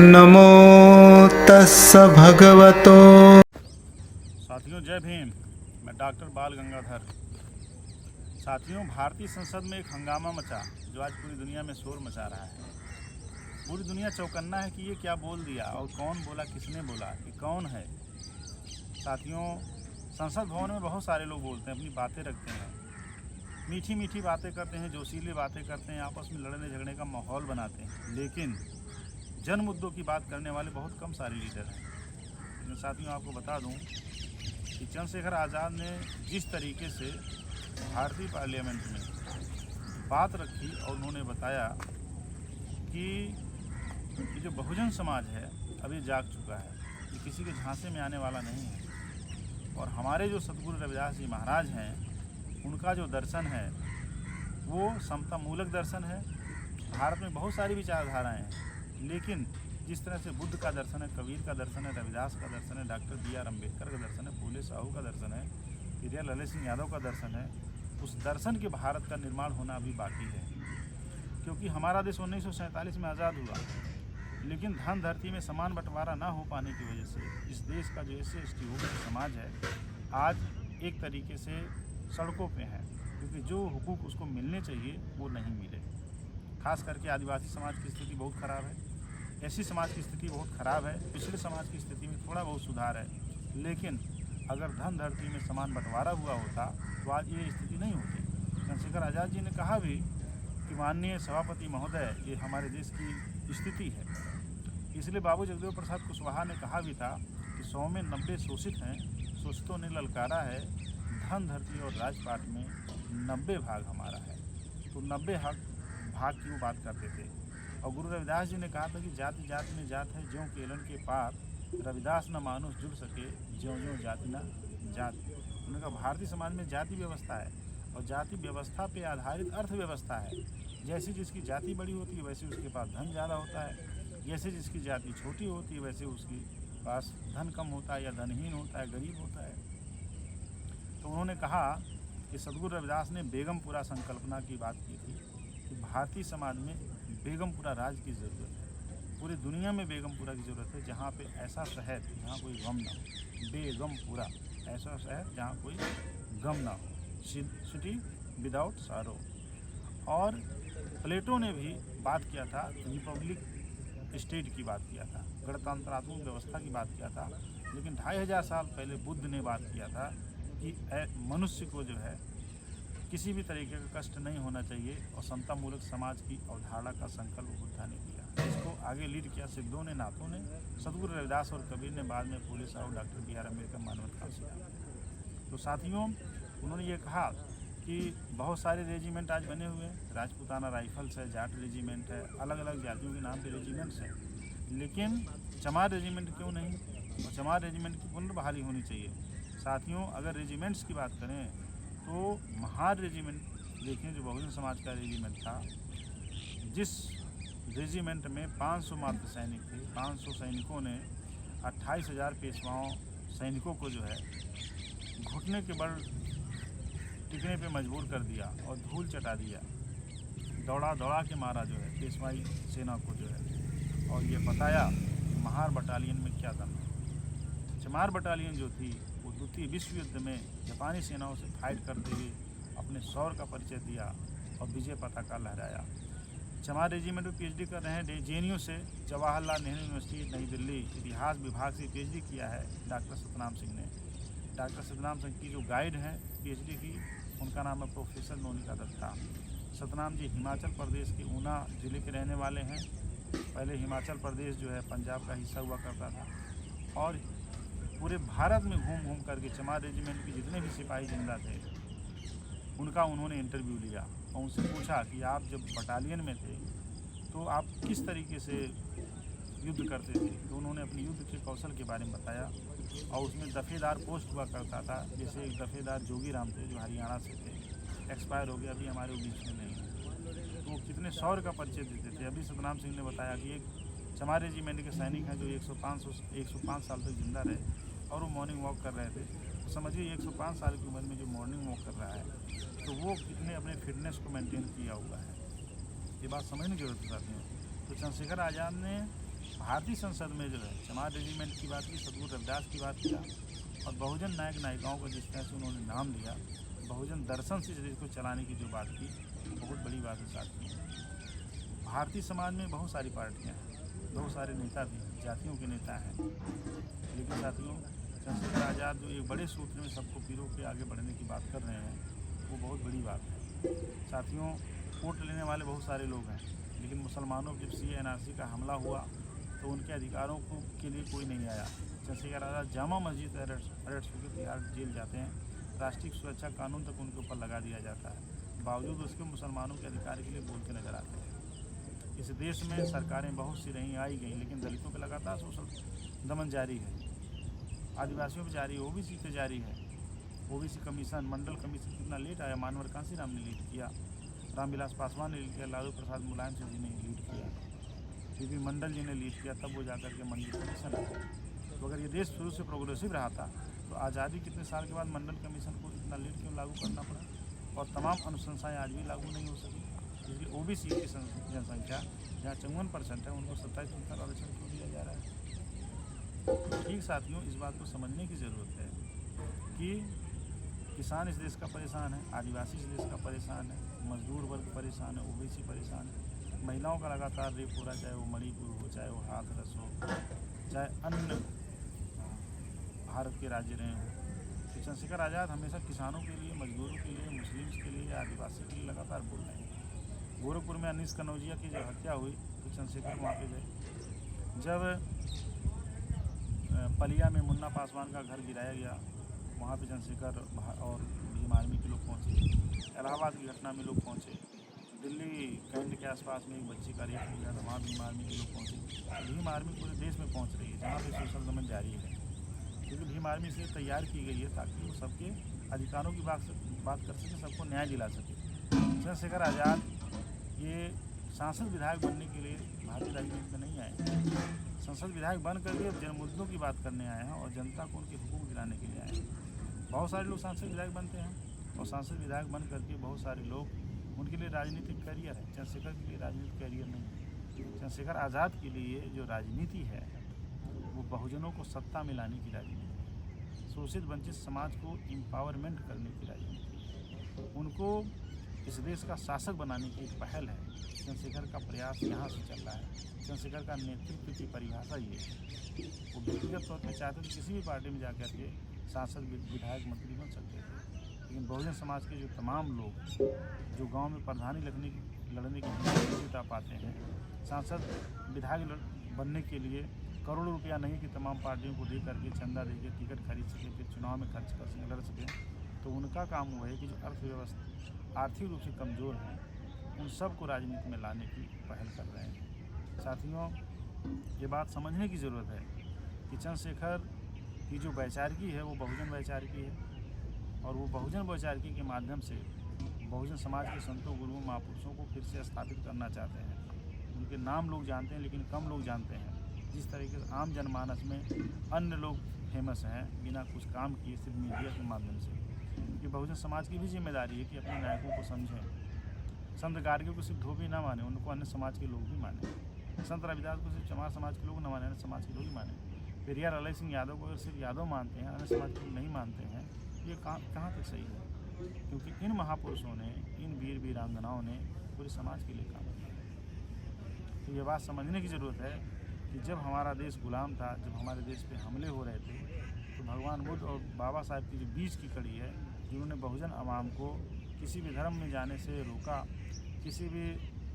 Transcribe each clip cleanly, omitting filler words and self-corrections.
नमो तस्स भगवतो। साथियों जय भीम। मैं डॉक्टर बाल गंगाधर। साथियों, भारतीय संसद में एक हंगामा मचा जो आज पूरी दुनिया में शोर मचा रहा है। पूरी दुनिया चौकन्ना है कि ये क्या बोल दिया और कौन बोला, किसने बोला, ये कौन है। साथियों, संसद भवन में बहुत सारे लोग बोलते हैं, अपनी बातें रखते हैं, मीठी मीठी बातें करते हैं, जोशीली बातें करते हैं, आपस में लड़ने झगड़ने का माहौल बनाते हैं, लेकिन जन मुद्दों की बात करने वाले बहुत कम सारे लीडर हैं। लेकिन साथियों, आपको बता दूं कि चंद्रशेखर आज़ाद ने जिस तरीके से भारतीय पार्लियामेंट में बात रखी और उन्होंने बताया कि ये जो बहुजन समाज है अभी जाग चुका है, ये किसी के झांसे में आने वाला नहीं है। और हमारे जो सतगुरु रविदास जी महाराज हैं, उनका जो दर्शन है वो समता मूलक दर्शन है। भारत में बहुत सारी विचारधाराएँ हैं, लेकिन जिस तरह से बुद्ध का दर्शन है, कबीर का दर्शन है, रविदास का दर्शन है, डॉक्टर B.R. अम्बेडकर का दर्शन है, फूले साहू का दर्शन है, हिरिया ललित सिंह यादव का दर्शन है, उस दर्शन के भारत का निर्माण होना अभी बाकी है। क्योंकि हमारा देश 1947 में आज़ाद हुआ, लेकिन धन धरती में समान बंटवारा ना हो पाने की वजह से इस देश का जो SC/ST समाज है आज एक तरीके से सड़कों पे है, क्योंकि जो हुकूक उसको मिलने चाहिए वो नहीं मिले। खास करके आदिवासी समाज की स्थिति बहुत ख़राब है, SC समाज की स्थिति बहुत ख़राब है, पिछड़े समाज की स्थिति में थोड़ा बहुत सुधार है। लेकिन अगर धन धरती में समान बंटवारा हुआ होता तो आज ये स्थिति नहीं होती। चंद्रशेखर आज़ाद जी ने कहा भी कि माननीय सभापति महोदय, ये हमारे देश की स्थिति है। इसलिए बाबू जगदेव प्रसाद कुशवाहा ने कहा भी था कि 100 में 90 शोषित हैं, शोषितों ने ललकारा है, धन धरती और राजपाट में 90 भाग हमारा है। तो 90 भाग की वो बात करते थे। और गुरु रविदास जी ने कहा था कि जाति जाति में जात है, ज्यों केलन के पार, रविदास न मानुष जुड़ सके, ज्यों ज्यों जाति न जात। उन्होंने कहा भारतीय समाज में जाति व्यवस्था है और जाति व्यवस्था पे आधारित अर्थव्यवस्था है। जैसी जिसकी जाति बड़ी होती है वैसे उसके पास धन ज़्यादा होता है, जैसे जिसकी जाति छोटी होती है वैसे उसके पास धन कम होता है या धनहीन होता है, गरीब होता है। तो उन्होंने कहा कि सदगुरु रविदास ने बेगमपुरा संकल्पना की बात की थी कि भारतीय समाज में बेगमपुरा राज की ज़रूरत है। पूरी दुनिया में बेगमपुरा की ज़रूरत है, जहाँ पे ऐसा शहर जहाँ कोई गम ना हो। बेगमपुरा, ऐसा शहर जहाँ कोई गम ना हो, सिटी विदाउट सारो। और प्लेटो ने भी बात किया था, रिपब्लिक स्टेट की बात किया था, गणतंत्रात्मक व्यवस्था की बात किया था। लेकिन 2500 साल पहले बुद्ध ने बात किया था कि मनुष्य को जो है किसी भी तरीके का कष्ट नहीं होना चाहिए, और समता मूलक समाज की अवधारणा का संकल्प बुद्धा ने किया। इसको आगे लीड किया सिद्धों ने, नाथों ने, सदगुरु रविदास और कबीर ने, बाद में फूले साहू, डॉक्टर B.R. अम्बेडकर, मानवत खालसा। तो साथियों, उन्होंने ये कहा कि बहुत सारे रेजिमेंट आज बने हुए हैं, राजपूताना राइफल्स है, जाट रेजिमेंट है, अलग अलग जातियों के नाम के रेजिमेंट्स हैं, लेकिन चमार रेजिमेंट क्यों नहीं? और चमार रेजिमेंट की पुनर्बहाली होनी चाहिए। साथियों, अगर रेजिमेंट्स की बात करें तो महार रेजिमेंट देखें, जो बहुजन समाज का रेजिमेंट था, जिस रेजिमेंट में 500 मात्र सैनिक थे, 500 सैनिकों ने 28,000 पेशवाओं सैनिकों को जो है घुटने के बल टिकने पे मजबूर कर दिया और धूल चटा दिया, दौड़ा दौड़ा के मारा जो है पेशवाई सेना को जो है, और ये बताया महार बटालियन में क्या दम है। चमार बटालियन जो थी वो द्वितीय विश्व युद्ध में जापानी सेनाओं से फाइट करते हुए अपने शौर्य का परिचय दिया और विजय पताका लहराया। चमार रेजिमेंट में PhD कर रहे हैं JNU से, जवाहरलाल नेहरू यूनिवर्सिटी नई दिल्ली, इतिहास विभाग से PhD किया है डॉक्टर सतनाम सिंह ने। डॉक्टर सतनाम सिंह की जो गाइड हैं PhD की, उनका नाम है प्रोफेसर नोनिका दत्ता। सतनाम जी हिमाचल प्रदेश के ऊना ज़िले के रहने वाले हैं। पहले हिमाचल प्रदेश जो है पंजाब का हिस्सा हुआ करता था, और पूरे भारत में घूम घूम करके चमार रेजिमेंट के जितने भी सिपाही जिंदा थे उनका उन्होंने इंटरव्यू लिया और उनसे पूछा कि आप जब बटालियन में थे तो आप किस तरीके से युद्ध करते थे। तो उन्होंने अपने युद्ध के कौशल के बारे में बताया, और उसमें दफ़ेदार पोस्ट हुआ करता था। जैसे एक दफ़ेदार जोगी राम थे जो हरियाणा से थे, एक्सपायर हो गया, अभी हमारे बीच में नहीं है, तो वो कितने शौर्य का परिचय देते थे। अभी सतनाम सिंह ने बताया कि एक चमार रेजिमेंट के सैनिक हैं जो 105 साल तक जिंदा रहे और वो मॉर्निंग वॉक कर रहे थे। तो समझिए 105 साल की उम्र में जो मॉर्निंग वॉक कर रहा है तो वो कितने अपने फिटनेस को मेंटेन किया हुआ है, ये बात समझने की जरूरत है साथियों। तो चंद्रशेखर आज़ाद ने भारतीय संसद में जो है चमार रेजिमेंट की बात की, सतगुरु रविदास की बात किया, और बहुजन नायक नायिकाओं को जिस तरह से उन्होंने नाम दिया, बहुजन दर्शन से देश को चलाने की जो बात की, बहुत बड़ी बात है साथियों। भारतीय समाज में बहुत सारी पार्टियां हैं, बहुत सारे नेता भी हैं, जातियों के नेता हैं, लेकिन साथियों चंद्रशेखर आज़ाद जो एक बड़े सूत्र में सबको पीरों के आगे बढ़ने की बात कर रहे हैं, वो बहुत बड़ी बात है साथियों। वोट लेने वाले बहुत सारे लोग हैं, लेकिन मुसलमानों के CA/NRC का हमला हुआ तो उनके अधिकारों को के लिए कोई नहीं आया। चंद्रशेखर आज़ाद जामा मस्जिद अरेस्ट होकर तिहाड़ जेल जाते हैं, राष्ट्रीय सुरक्षा कानून तक उनके ऊपर लगा दिया जाता है, बावजूद उसके मुसलमानों के अधिकार के लिए बोलते नजर आते हैं। इस देश में सरकारें बहुत सी रहीं, आई गई, लेकिन दलितों पर लगातार शोषण दमन जारी है, आदिवासियों पर जारी है, OBC पे जारी है। OBC कमीशन, मंडल कमीशन कितना लेट आया, मानवर कांसीराम ने लीड किया, रामविलास पासवान ने लीड किया, लालू प्रसाद मुलायम सिंह जी ने लीड किया, PP मंडल जी ने लीड किया, तब वो जाकर के मंडल कमीशन आया। तो अगर ये देश शुरू से प्रोग्रेसिव रहा था तो आज़ादी कितने साल के बाद मंडल कमीशन को इतना लेट क्यों लागू करना पड़ा, और तमाम अनुशंसाएँ आज भी लागू नहीं हो सकी। इसलिए OBC की जनसंख्या जहाँ 54% है, उनको 27% आरक्षण क्यों दिया जा रहा है। ठीक साथियों, इस बात को समझने की ज़रूरत है कि किसान इस देश का परेशान है, आदिवासी इस देश का परेशान है, मजदूर वर्ग परेशान है, OBC परेशान है, महिलाओं का लगातार रेप हो रहा है, चाहे वो मणिपुर हो, चाहे वो हाथरस हो, चाहे अन्य भारत के राज्य रहे हों। तो चंद्रशेखर आज़ाद हमेशा किसानों के लिए, मजदूरों के लिए, मुस्लिम्स के लिए, आदिवासी के लिए लगातार बोल रहे हैं। गोरखपुर में अनीस कनौजिया की जब हत्या हुई तो चंद्रशेखर वहाँ पे गए। जब पलिया में मुन्ना पासवान का घर गिराया गया, वहाँ पे चंद्रशेखर और भीम आर्मी के लोग पहुँचे। इलाहाबाद की घटना में लोग पहुँचे। दिल्ली कैंट के आसपास में एक बच्ची का रेप हो गया था, वहाँ भीम आर्मी के लोग पहुँचे। भीम आर्मी पूरे देश में पहुँच रही है जहाँ पे सोशल दमन जारी है, क्योंकि भीम आर्मी इसलिए तैयार की गई है ताकि वो सबके अधिकारों की बात कर सके, सबको न्याय दिला सके। चंद्रशेखर आज़ाद ये सांसद विधायक बनने के लिए भारतीय राजनीति में नहीं आए, संसद विधायक बन करके जन मुद्दों की बात करने आए हैं और जनता को उनके हुकूक दिलाने के लिए आए हैं। बहुत सारे लोग सांसद विधायक बनते हैं और सांसद विधायक बन करके बहुत सारे लोग, उनके लिए राजनीतिक करियर है, चंद्रशेखर के लिए राजनीतिक करियर नहीं है। चंद्रशेखर आज़ाद के लिए जो राजनीति है वो बहुजनों को सत्ता में लाने की राजनीति है, शोषित वंचित समाज को एम्पावरमेंट करने की राजनीति, उनको इस देश का शासक बनाने की एक पहल है। चंद्रशेखर का प्रयास यहाँ से चल रहा है। चंद्रशेखर का नेतृत्व की परिभाषा ये है, वो व्यक्तिगत तौर पर चाहते थे किसी भी पार्टी में जाकर के सांसद, विधायक, मंत्री बन सकते थे, लेकिन बहुजन समाज के जो तमाम लोग जो गांव में प्रधानी लड़ने की नहीं जुटा पाते हैं, सांसद विधायक बनने के लिए करोड़ों रुपया नहीं कि तमाम पार्टियों को दे करके, चंदा दे के टिकट खरीद सके, फिर चुनाव में खर्च कर सकें, लड़ सकें, तो उनका काम हुआ है कि जो अर्थव्यवस्था आर्थिक रूप से कमज़ोर हैं उन सब को राजनीति में लाने की पहल कर रहे हैं। साथियों, ये बात समझने की ज़रूरत है कि चंद्रशेखर की जो वैचारिकी है वो बहुजन वैचारिकी है, और वो बहुजन वैचारिकी के माध्यम से बहुजन समाज के संतों, गुरुओं, महापुरुषों को फिर से स्थापित करना चाहते हैं। उनके नाम लोग जानते हैं लेकिन कम लोग जानते हैं। जिस तरीके से आम जनमानस में अन्य लोग फेमस हैं बिना कुछ काम किए, सिर्फ मीडिया के माध्यम से, ये बहुजन समाज की भी जिम्मेदारी है कि अपने नायकों को समझें। संत गार्गी को सिर्फ धोबी ना माने, उनको अन्य समाज के लोग भी माने। संत रविदास को सिर्फ चमार समाज के लोग न माने, अन्य समाज के लोग ही माने। पेरियार ललई सिंह यादव को अगर सिर्फ यादव मानते हैं, अन्य समाज के लोग नहीं मानते हैं, ये कहाँ तक सही है? क्योंकि इन महापुरुषों ने, इन वीर वीरांगनाओं ने पूरे समाज के लिए काम किया। तो ये बात समझने की ज़रूरत है कि जब हमारा देश गुलाम था, जब हमारे देश पे हमले हो रहे थे, तो भगवान बुद्ध और बाबा साहब की जो बीच की कड़ी है, जिन्होंने बहुजन आवाम को किसी भी धर्म में जाने से रोका, किसी भी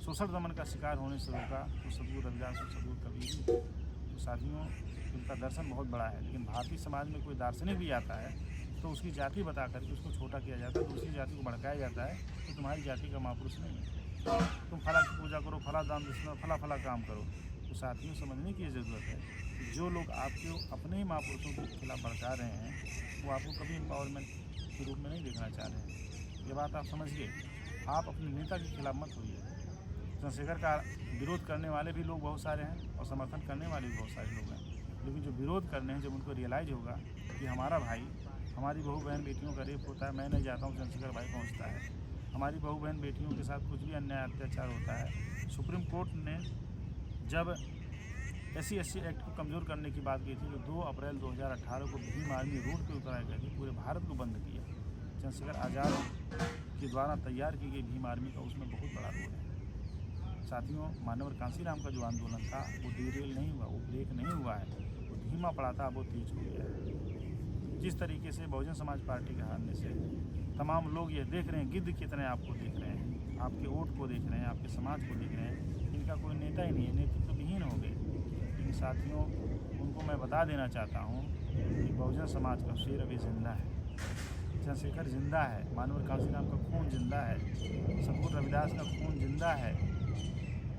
शोषण दमन का शिकार होने से रोका, तो सतगुरु रविदास और सतगुरु कबीर। तो साथियों, उनका दर्शन बहुत बड़ा है, लेकिन भारतीय समाज में कोई दार्शनिक भी आता है तो उसकी जाति बता करके उसको छोटा किया जाता है, दूसरी जाति को भड़काया जाता है कि तुम्हारी जाति का महापुरुष नहीं है, तुम फला की पूजा करो, फला दान दक्षिणा, फला काम करो। तो साथियों, समझने की ज़रूरत है कि जो लोग आपके अपने ही महापुरुषों के खिलाफ भड़का रहे हैं वो आपको कभी एम्पावरमेंट के रूप में नहीं देखना चाह रहे हैं। ये बात आप समझिए, आप अपने नेता के खिलाफ मत होइए। चंद्रशेखर का विरोध करने वाले भी लोग बहुत सारे हैं और समर्थन करने वाले भी बहुत सारे लोग हैं, लेकिन जो विरोध करने हैं, जब उनको रियलाइज़ होगा कि हमारा भाई, हमारी बहू बहन बेटियों का रेप होता है, मैं नहीं जाता हूँ, चंद्रशेखर भाई पहुँचता है, हमारी बहू बहन बेटियों के साथ कुछ भी अन्याय अत्याचार होता है। सुप्रीम कोर्ट ने जब SC एक्ट को कमज़ोर करने की बात की थी। जो 2 अप्रैल 2018 को भीम आर्मी रोड पे उतरा करके पूरे भारत को बंद किया। चंद्रशेखर आज़ाद के द्वारा तैयार की गई भीम आर्मी का उसमें बहुत बड़ा रोल है। साथियों, मानवर कांसीराम का जो आंदोलन था वो डिरेल नहीं हुआ, वो ब्रेक नहीं हुआ है, वो धीमा पड़ा था, वो तेज हो गया है। जिस तरीके से बहुजन समाज पार्टी के हारने से तमाम लोग ये देख रहे हैं, गिद्ध की तरह आपको देख रहे हैं, आपके वोट को देख रहे हैं, आपके समाज को देख रहे हैं, इनका कोई नेता ही नहीं है, नेतृत्व विहीन हो गए। लेकिन साथियों, उनको मैं बता देना चाहता हूँ कि बहुजन समाज का शेर अभी जिंदा है, चंद्रशेखर जिंदा है, मानवर कांसीराम का खून जिंदा है, सतगुरु रविदास का खून जिंदा है,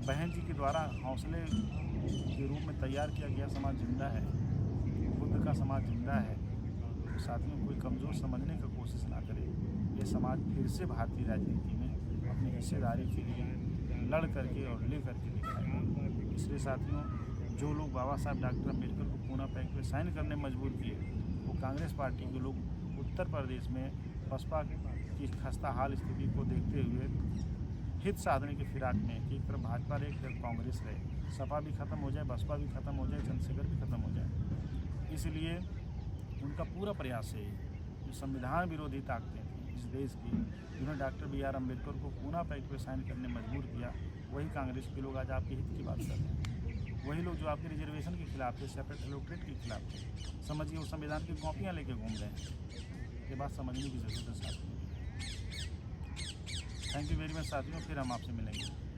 बहन जी के द्वारा हौसले के रूप में तैयार किया गया समाज जिंदा है, बुद्ध का समाज जिंदा है। तो साथियों, कोई कमज़ोर समझने की कोशिश ना करे। ये समाज फिर से भारतीय राजनीति में अपनी हिस्सेदारी के लिए लड़ करके और ले करके दिखाएगा। इसलिए साथियों, जो लोग बाबा साहब डॉक्टर अम्बेडकर को पूना पैक्ट पे साइन करने में मजबूर किए, वो कांग्रेस पार्टी के लोग उत्तर प्रदेश में बसपा की खस्ता हाल स्थिति को देखते हुए हित साधने की फिराक में कि एक तरफ भाजपा रहे, एक तरफ कांग्रेस रहे, सपा भी खत्म हो जाए, बसपा भी खत्म हो जाए, चंद्रशेखर भी खत्म हो जाए। इसलिए उनका पूरा प्रयास है जो संविधान विरोधी ताकतें थी इस देश की, जिन्होंने डॉक्टर BR अम्बेडकर को पूना पैक्ट पे साइन करने मजबूर किया, वही कांग्रेस के लोग आज आपके हित की बात कर रहे हैं। वही लोग जो आपके रिजर्वेशन के खिलाफ थे, सेपरेट एलोक्ट्रेट के खिलाफ थे, समझिए वो संविधान की कॉपियाँ लेके घूम रहे हैं। ये बात समझने की ज़रूरत है साथियों। थैंक यू वेरी मच साथियों, फिर हम आपसे मिलेंगे।